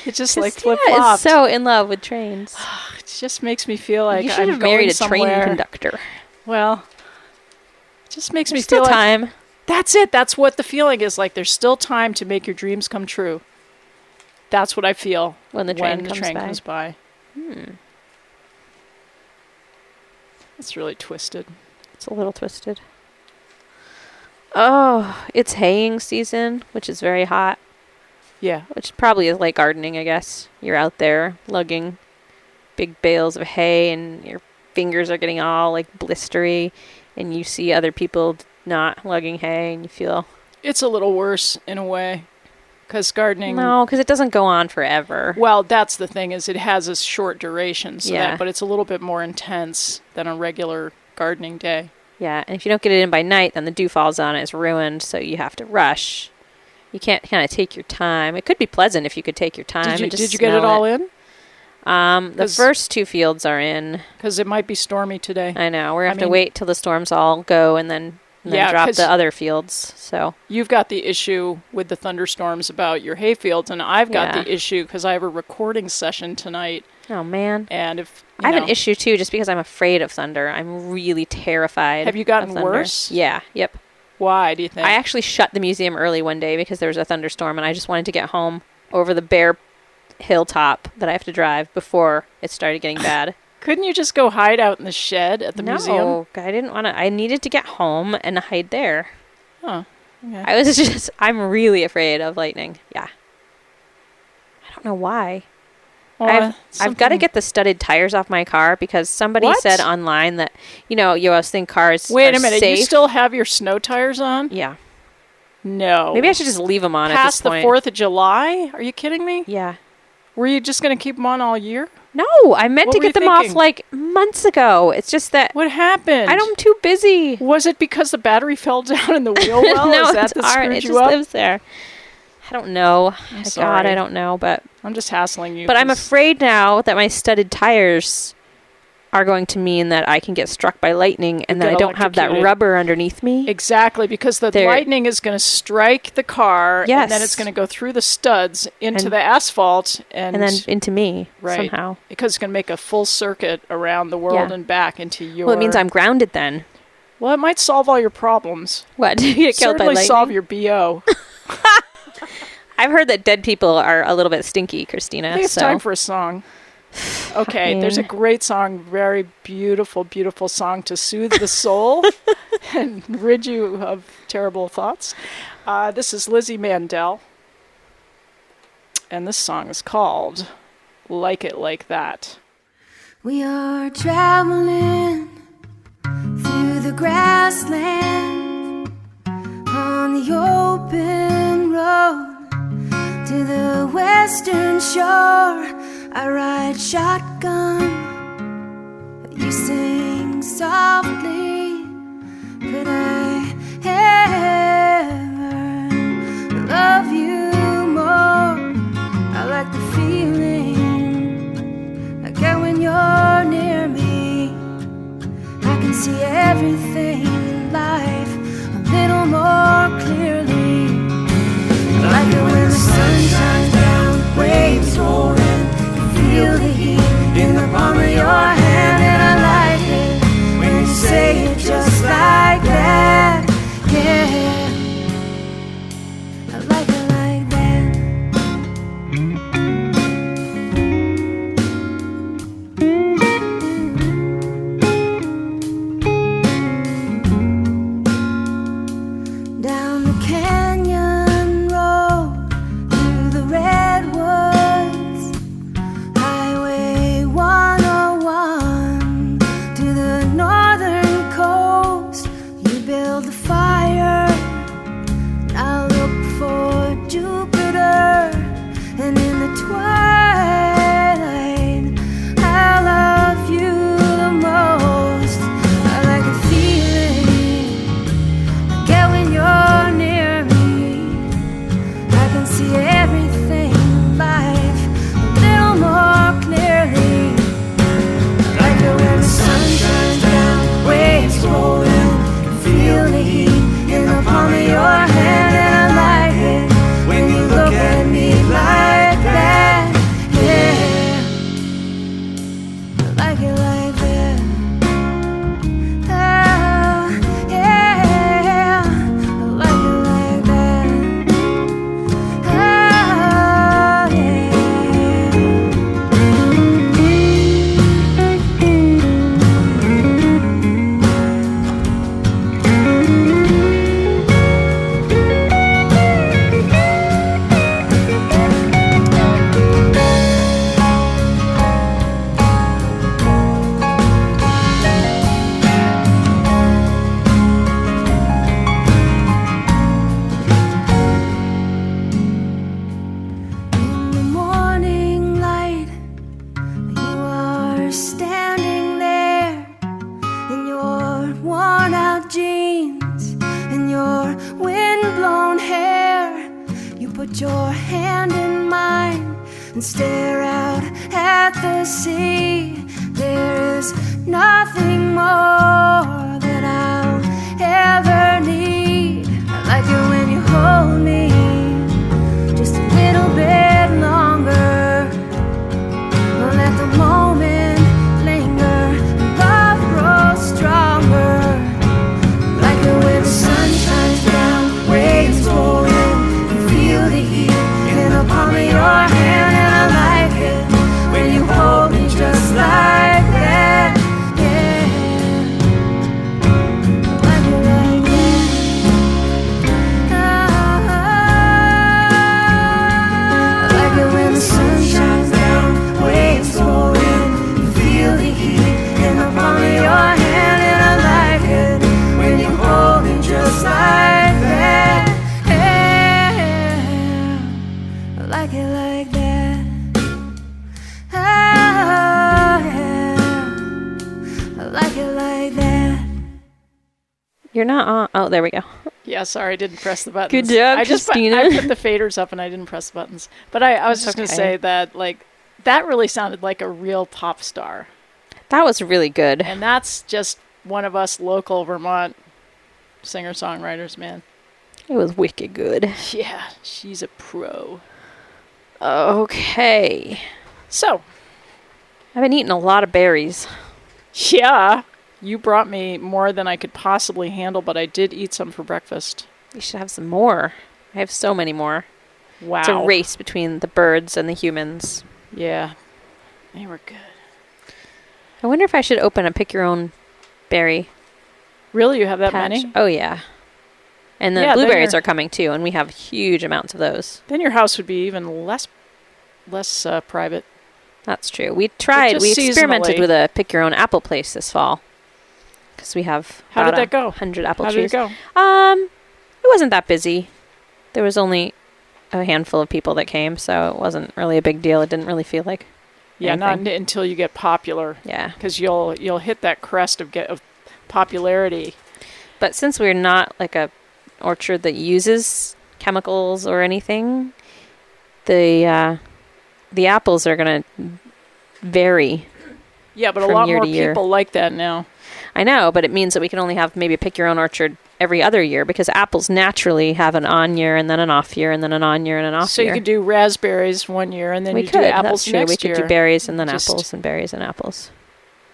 It just flip-flopped. Is so in love with trains. It just makes me feel like you should I'm have married a somewhere. Train conductor. Well, it just makes me still feel time. Like that's it. That's what the feeling is like. There's still time to make your dreams come true. That's what I feel when the train comes by. It's really twisted. It's a little twisted. Oh, it's haying season, which is very hot. Yeah. Which probably is like gardening, I guess. You're out there lugging big bales of hay, and your fingers are getting all like blistery, and you see other people not lugging hay, and you feel... It's a little worse in a way. Because gardening... No, because it doesn't go on forever. Well, that's the thing, is it has a short duration, so but it's a little bit more intense than a regular gardening day. Yeah, and if you don't get it in by night, then the dew falls on it, it's ruined, so you have to rush. You can't kind of take your time. It could be pleasant if you could take your time. Did you get it all in? The first 2 fields are in. Because it might be stormy today. I know. We're going to have to wait till the storms all go and then drop the other fields. So you've got the issue with the thunderstorms about your hay fields, and I've got the issue because I have a recording session tonight. Oh, man. And if I have an issue, too, just because I'm afraid of thunder. I'm really terrified. Have you gotten worse? Yeah. Yep. Why, do you think? I actually shut the museum early one day because there was a thunderstorm, and I just wanted to get home over the bare hilltop that I have to drive before it started getting bad. Couldn't you just go hide out in the shed at the museum? No, I didn't want to. I needed to get home and hide there. Oh, okay. I'm really afraid of lightning. Yeah. I don't know why. Well, I've got to get the studded tires off my car because somebody said online that, you always think cars Wait are a minute, safe. You still have your snow tires on? Yeah. No. Maybe I should just leave them on at this point. Past the 4th of July? Are you kidding me? Yeah. Were you just going to keep them on all year? No, I meant to get them off months ago. It's just that... What happened? I'm too busy. Was it because the battery fell down in the wheel well? No, Is that screwed it you just up? lives there. I don't know. I'm sorry. God, I don't know, but... I'm just hassling you. But I'm afraid now that my studded tires are going to mean that I can get struck by lightning and that I don't have that rubber underneath me. Exactly, because the lightning is going to strike the car, and then it's going to go through the studs into the asphalt. And then into me, somehow. Because it's going to make a full circuit around the world and back into your... Well, it means I'm grounded then. Well, it might solve all your problems. What? Do you get killed by lightning? Certainly solve your BO. I've heard that dead people are a little bit stinky, Christina. I think it's time for a song. Okay, there's a great song, very beautiful, beautiful song to soothe the soul and rid you of terrible thoughts. This is Lizzy Mandell, and this song is called Like It Like That. We are traveling through the grassland on the open road to the western shore. I ride shotgun, but you sing softly. Could I ever love you more? I like the feeling I get when you're near me. I can see everything in life a little more clearly. I like it when the sun shines down, waves roaring. Feel the heat in the palm of your hand, and I like it when you say it just like that. Yeah, I like it like that. Down the canyon road through the redwoods, Highway 101 to the northern coast. You build a fire, and I look for Jupiter. And in the twilight, I love you the most. I like the feeling I get when you're near me. I can see everything in life a little more clearly. I like it when the sun shines down, waves rolling. Feel the heat in the palm of your hand, and I like it when you look at me like that. Yeah, I like it like that. Oh, yeah, I like it like that. Oh, in the morning light, you are standing there in your worn out jeans and your wind-blown hair. You put your hand in mine and stare out at the sea. There is nothing more that I'll ever need. I like it when you hold me just a little bit longer. Don't let the moment linger, love grows stronger. Like it when the sun shines down, waves rolling. You feel the heat in the palm of your hand, and I like it when you hold me just like that. Yeah, I like it like that. I like it when the sun shines down, waves rolling. You feel the heat in the palm of your hand, and I like it when you hold me just like that. Yeah, I like it like that. Oh, yeah, I like it like that. You're not on. Oh, there we go. Yeah, sorry, I didn't press the buttons. Good job, Christina. I put the faders up and I didn't press the buttons. But I was just going to say that, like, that really sounded like a real pop star. That was really good. And that's just one of us local Vermont singer-songwriters, man. It was wicked good. Yeah, she's a pro. Okay. So, I've been eating a lot of berries. yeah, you brought me more than I could possibly handle, but I did eat some for breakfast. You should have some more. I have so many more. Wow. It's a race between the birds and the humans. Yeah, they were good. I wonder if I should open a pick-your-own berry Really, you have that patch. many? Oh, yeah. And the Yeah, then blueberries you're- are coming, too, and we have huge amounts of those. Then your house would be even less private. That's true. We experimented seasonally. with a pick-your-own apple place this fall. Because we have How did about that go? 100 apple How trees. did it go? It wasn't that busy. There was only a handful of people that came, so it wasn't really a big deal. It didn't really feel like Yeah, not anything. until you get popular, Yeah. because you'll hit that crest of popularity. But since we're not like a orchard that uses chemicals or anything, the apples are going to vary. Yeah, but a From lot year more to year. people like that now. I know, but it means that we can only have maybe pick your own orchard every other year because apples naturally have an on year and then an off year and then an on year and an off So year. you could do raspberries one year and then we you could. do apples That's true. next We could year. do berries and then Just- apples and berries and apples.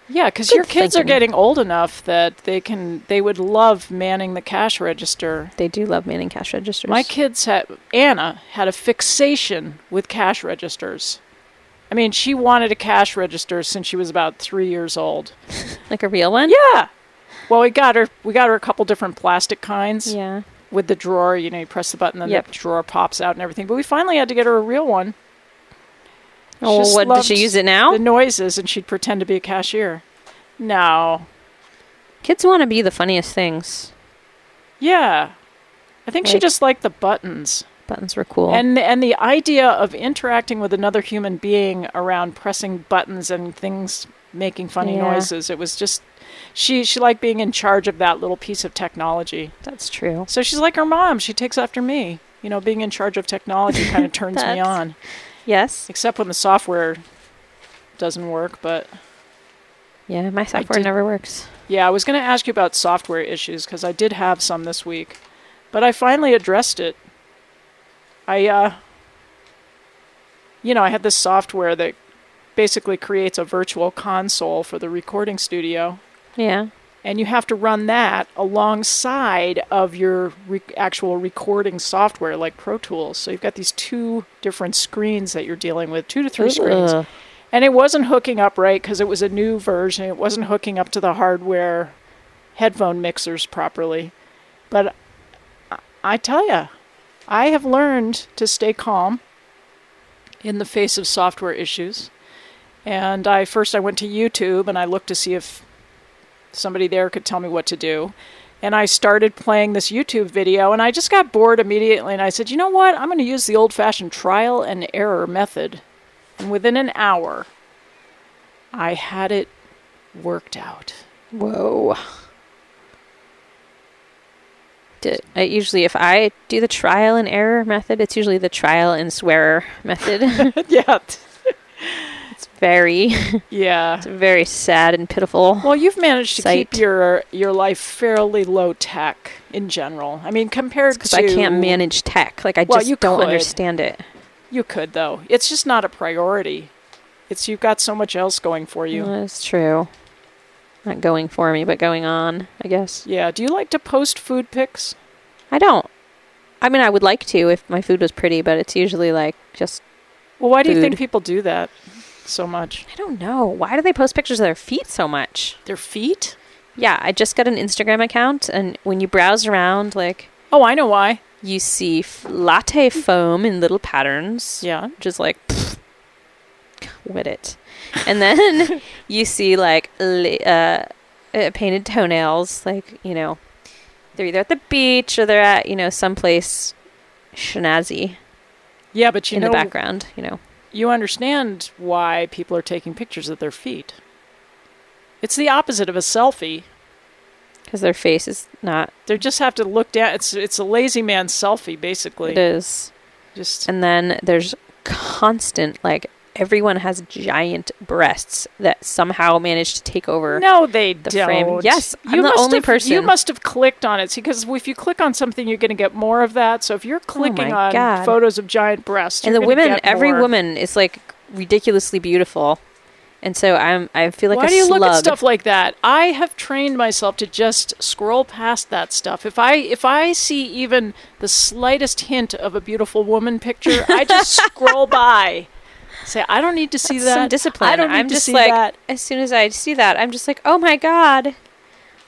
Yeah, because Good your kids thinking. are getting old enough that they would love manning the cash register. They do love manning cash registers. My kids Anna had a fixation with cash registers. I mean, she wanted a cash register since she was about 3 years old. Like a real one? Yeah. Well, we got her a couple different plastic kinds Yeah. with the drawer. You know, you press the button, and Yep. the drawer pops out and everything. But we finally had to get her a real one. Oh, just what, does she loved use it now? The noises, and she'd pretend to be a cashier. No. Kids want to be the funniest things. Yeah. I think she Like- just liked the buttons. Buttons were cool. And the idea of interacting with another human being around pressing buttons and things making funny Yeah. noises. It was just she liked being in charge of that little piece of technology. That's true. So she's like her mom. She takes after me. You know, being in charge of technology kind of turns me That's- on. Yes. Except when the software doesn't work, but Yeah, my software did- never works. yeah, I was going to ask you about software issues because I did have some this week, but I finally addressed it. I had this software that basically creates a virtual console for the recording studio, Yeah. and you have to run that alongside of your actual recording software like Pro Tools. So you've got these two different screens that you're dealing with, 2 to 3 screens. Ugh. And it wasn't hooking up right because it was a new version. It wasn't hooking up to the hardware headphone mixers properly. But I tell you, I have learned to stay calm in the face of software issues. And I went to YouTube and I looked to see if somebody there could tell me what to do. And I started playing this YouTube video and I just got bored immediately. And I said, you know what? I'm going to use the old-fashioned trial and error method. And within an hour, I had it worked out. Whoa. Usually, if I do the trial and error method, it's usually the trial and swearer method. Yeah. It's very, Yeah. it's very sad and pitiful. Well, you've managed to Sight. keep your life fairly low tech in general. I mean, compared Because to... I can't manage tech. Like, I Well, just you don't could. understand it. You could, though. It's just not a priority. You've got so much else going for you. That's true. Not going for me, but going on, I guess. Yeah. Do you like to post food pics? I don't. I mean, I would like to if my food was pretty, but it's usually like just, Well, why do you think Food. people do that so much? I don't know. Why do they post pictures of their feet so much? Their feet? Yeah, I just got an Instagram account, and when you browse around, like, Oh, I know why. you see latte foam in little patterns. Yeah. Which is like, pfft, with it. And then you see like painted toenails, like, you know, they're either at the beach or they're at, you know, someplace schnazzy Yeah, but you in know, the background, you know. you understand why people are taking pictures of their feet. It's the opposite of a selfie. Because their face is not, They just have to look down. It's a lazy man selfie, basically. it is. Just And then there's constant, like, everyone has giant breasts that somehow managed to take over. No, they the don't. frame. Yes, I'm the only person. You must have clicked on it. See, because if you click on something, you're going to get more of that. So if you're clicking on photos of giant breasts, and the women, every woman is like ridiculously beautiful. And so I feel like Why do you look at stuff like that? I have trained myself to just scroll past that stuff. If I see even the slightest hint of a beautiful woman picture, I just scroll by. Say, I don't need to see that. Some discipline. I don't need to see that. As soon as I see that, I'm just like, oh my God.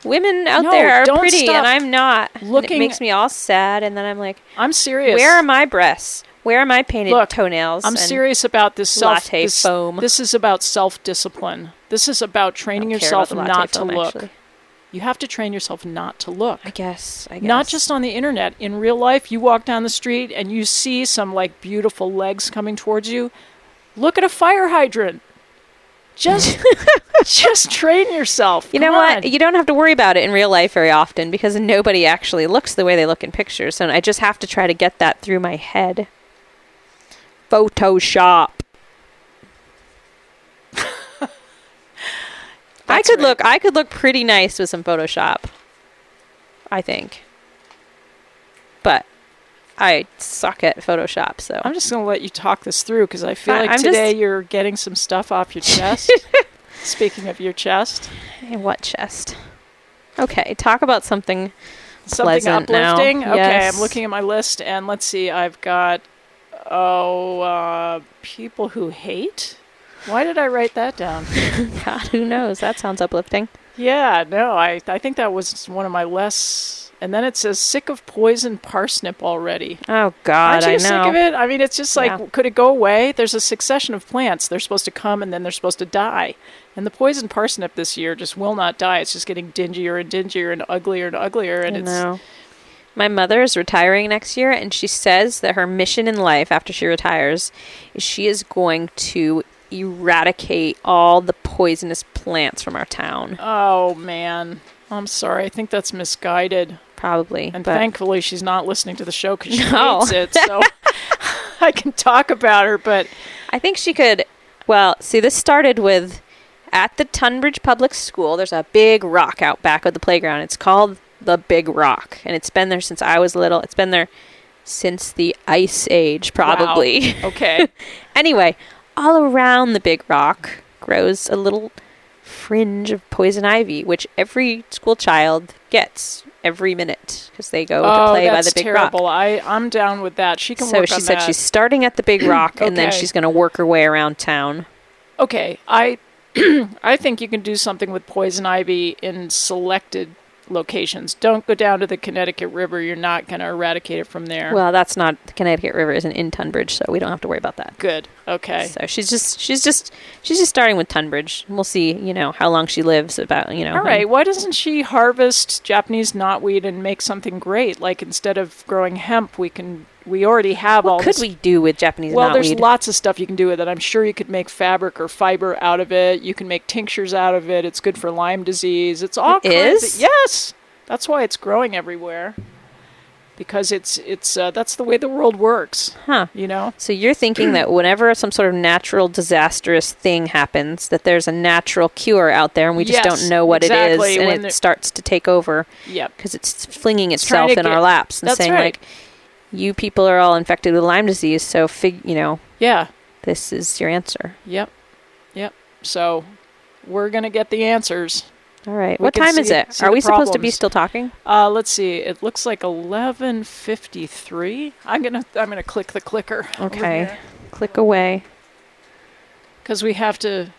Women out there are pretty and I'm not. Looking, and it makes me all sad. And then I'm like, I'm serious. Where are my breasts? Where are my painted toenails? I'm serious about this foam. This is about self-discipline. This is about training yourself not to look. Actually. You have to train yourself not to look. I guess. Not just on the internet. In real life, you walk down the street and you see some like beautiful legs coming towards you. Look at a fire hydrant. Just train yourself. You know what? You don't have to worry about it in real life very often because nobody actually looks the way they look in pictures. And I just have to try to get that through my head. Photoshop. I could look pretty nice with some Photoshop. I think. But I suck at Photoshop, so I'm just going to let you talk this through because I feel like today you're getting some stuff off your chest. Speaking of your chest. What chest? Okay, talk about something pleasant uplifting. Now. Okay, yes. I'm looking at my list and let's see. I've got people who hate. Why did I write that down? God, who knows? That sounds uplifting. Yeah, no, I think that was one of my less. And then it says, sick of poison parsnip already. Oh, God, Aren't you sick of it? I mean, it's just like, could it go away? There's a succession of plants. They're supposed to come and then they're supposed to die. And the poison parsnip this year just will not die. It's just getting dingier and dingier and uglier and uglier. And it's... My mother is retiring next year, and she says that her mission in life after she retires is she is going to eradicate all the poisonous plants from our town. Oh, man. I'm sorry. I think that's misguided. Probably. And thankfully, she's not listening to the show because she hates it, so I can talk about her, but... I think she could... Well, see, this started with... At the Tunbridge Public School, there's a big rock out back of the playground. It's called the Big Rock, and it's been there since I was little. It's been there since the Ice Age, probably. Wow. Okay. Anyway, all around the Big Rock grows a little fringe of poison ivy, which every school child gets every minute because they go to play by the Big terrible. Rock. I'm down with that. She can work on that. So she said she's starting at the Big Rock, and then she's going to work her way around town. Okay, I think you can do something with poison ivy in selected locations. Don't go down to the Connecticut River. You're not going to eradicate it from there. Well, that's not, the Connecticut River isn't in Tunbridge, so we don't have to worry about that. Good. Okay. So she's just starting with Tunbridge. We'll see, how long she lives about, All right. Why doesn't she harvest Japanese knotweed and make something great? Like instead of growing hemp, we already have all this. What could we do with Japanese knotweed? Well, there's lots of stuff you can do with it. I'm sure you could make fabric or fiber out of it. You can make tinctures out of it. It's good for Lyme disease. It's all kinds. Yes. That's why it's growing everywhere. Because it's that's the way the world works. Huh. So you're thinking that whenever some sort of natural disastrous thing happens, that there's a natural cure out there and we just don't know what it is, and it starts to take over. Yep. Because it's flinging itself in our laps and saying, like, you people are all infected with Lyme disease, so yeah, this is your answer. Yep. So we're gonna get the answers. All right. What time is it? Are we supposed to be still talking? Let's see. It looks like 11:53. I'm gonna click the clicker. Okay. Click away. Because we have to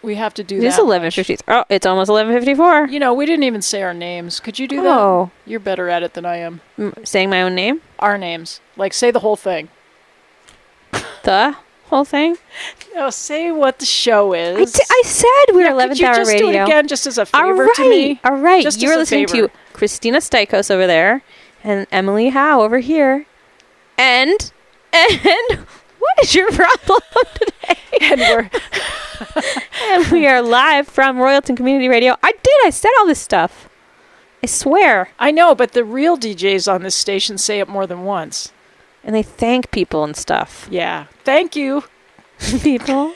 do that. It is 11:50. Oh, it's almost 11:54. We didn't even say our names. Could you do that? Oh. You're better at it than I am. Saying my own name? Our names. Like, say the whole thing. The whole thing? No, say what the show is. I said we're 11th Hour Radio. Could you just do it again just as a favor to me? All right. Just You're listening to Christina Stikos over there and Emily Howe over here. And what is your problem today? And we are live from Royalton Community Radio. I said all this stuff. I swear. I know, but the real DJs on this station say it more than once. And they thank people and stuff. Yeah. Thank you. people.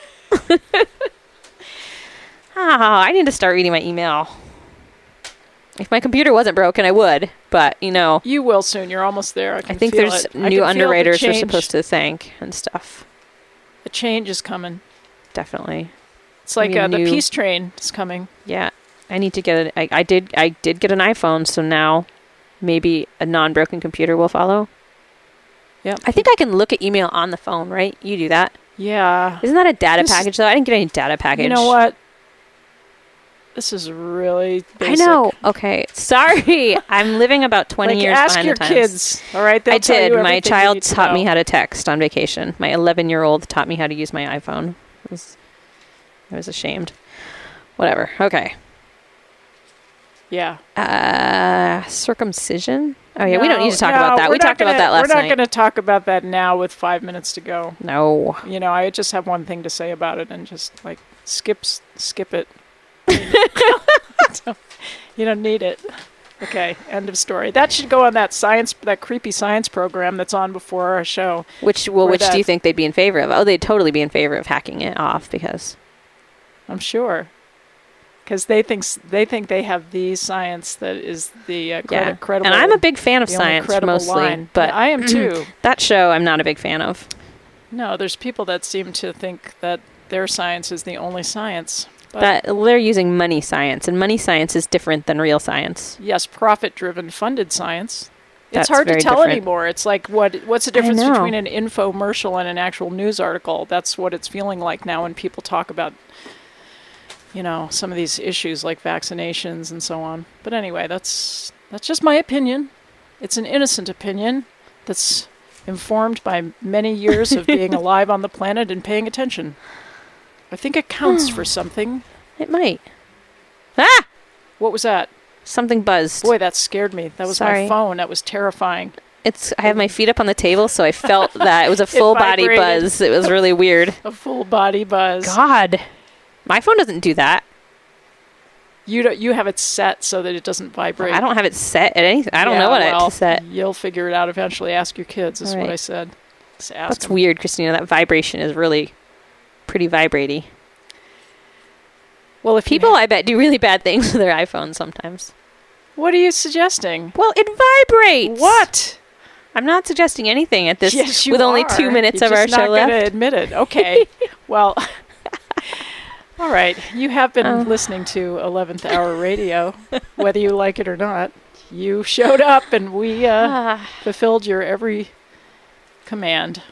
I need to start reading my email. If my computer wasn't broken, I would. But, You will soon. You're almost there. I think there's new underwriters we're supposed to thank and stuff. The change is coming. Definitely. It's like the peace train is coming. Yeah. I need to get it. I did get an iPhone, so now maybe a non-broken computer will follow. Yeah. I think I can look at email on the phone, right? You do that. Yeah. Isn't that a data package, though? I didn't get any data package. You know what? This is really basic. I know. Okay. Sorry. I'm living about 20 years behind the times. Ask your kids, all right? I did. My child taught me how to text on vacation. My 11-year-old taught me how to use my iPhone. I was ashamed. Whatever. Okay. Yeah. Circumcision? Oh, yeah. We don't need to talk about that. We talked about that last night. We're not going to talk about that now with 5 minutes to go. No. I just have one thing to say about it and just, skip it. You don't need it. Okay, end of story. That should go on that creepy science program that's on before our show. Which do you think they'd be in favor of? Oh, they'd totally be in favor of hacking it off because... I'm sure. Because they think they have the science that is the credible. And I'm a big fan of science mostly. Line. But yeah, I am too. That show I'm not a big fan of. No, there's people that seem to think that their science is the only science. That they're using money science, and money science is different than real science. Yes, profit-driven funded science. That's it's hard to tell different. Anymore. It's like what's the difference between an infomercial and an actual news article? That's what it's feeling like now when people talk about some of these issues like vaccinations and so on. But anyway, that's just my opinion. It's an innocent opinion that's informed by many years of being alive on the planet and paying attention. I think it counts for something. It might. Ah! What was that? Something buzzed. Boy, that scared me. That was my phone. That was terrifying. I have my feet up on the table, so I felt that. It was a full body buzz. It was really weird. A full body buzz. God. My phone doesn't do that. You have it set so that it doesn't vibrate. I don't have it set at anything. I don't know what I have to set. You'll figure it out eventually. Ask your kids, is what I said. Just ask That's them. weird, Christina. That vibration is really pretty vibratey. Well, if people, I bet, do really bad things with their iPhones sometimes. What are you suggesting? Well, it vibrates. What? I'm not suggesting anything at this. Yes, you with only are. 2 minutes of our show left. You're just not going to admit it. Okay. Well, all right. You have been listening to 11th Hour Radio, whether you like it or not. You showed up, and we fulfilled your every command.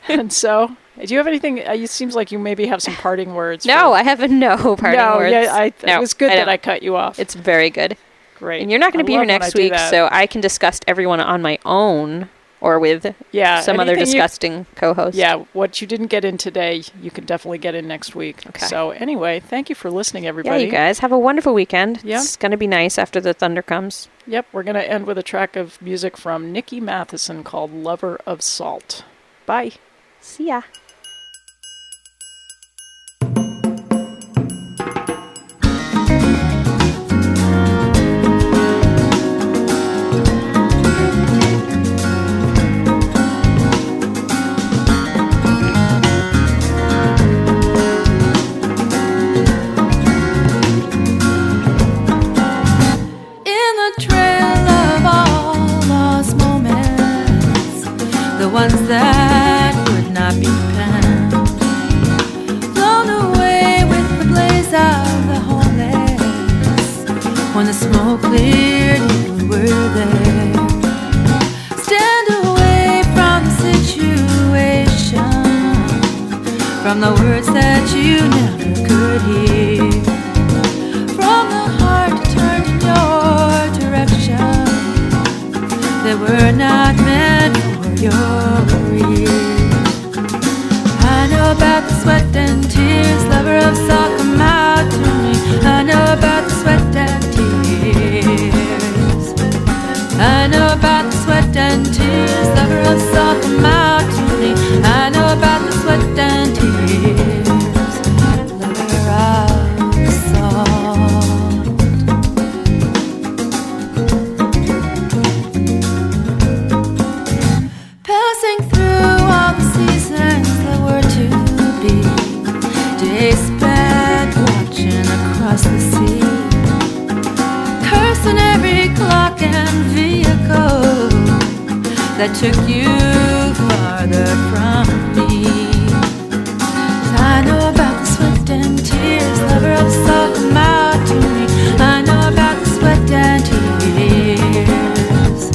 And so... Do you have anything? It seems like you maybe have some parting words. No, I have no parting words. Yeah, it was good that I cut you off. It's very good. Great. And you're not going to be here next week, so I can disgust everyone on my own or with some other disgusting co-host. Yeah, what you didn't get in today, you can definitely get in next week. Okay. So anyway, thank you for listening, everybody. Yeah, you guys. Have a wonderful weekend. Yeah. It's going to be nice after the thunder comes. Yep, we're going to end with a track of music from Nikki Matheson called Lover of Salt. Bye. See ya. Ones that would not be penned, blown away with the blaze of the homeless. When the smoke cleared, you were there. Stand away from the situation, from the words that you never could hear, from the heart turned in your direction. They were not meant for your ears. I know about the sweat and tears, lover of salt, come out to me. I know about the sweat and tears. I know about the sweat and tears, lover of salt, come out to me. I know about the sweat and tears, lover of salt. Passing through all the seasons that were to that took you farther from me. I know about the sweat and tears, lover of salt, come out to me. I know about the sweat and tears.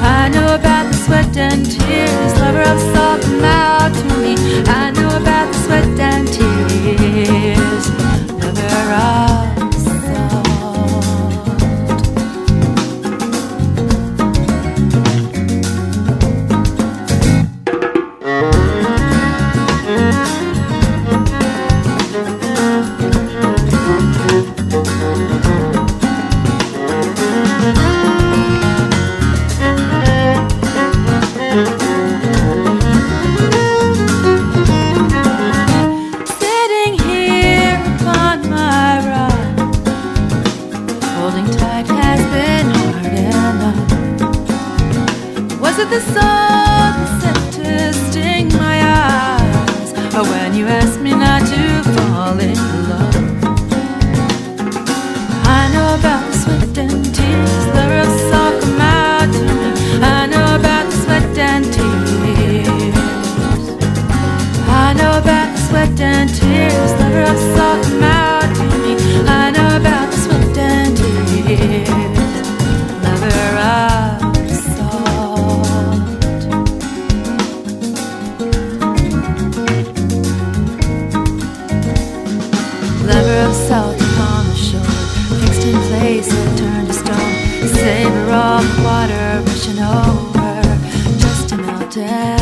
I know about the sweat and tears, lover of salt, come out to me. I know about the sweat and tears, lover of the song set to sting my eyes, or when you asked me not to fall in love. I know about the sweat and tears, the real song come out to me. I know about the sweat and tears. I know about the sweat and tears, the real song come out to me. I know about the sweat and tears, lover of salt upon the shore, fixed in place and turned to stone. The savor of water rushing over, just to melt down.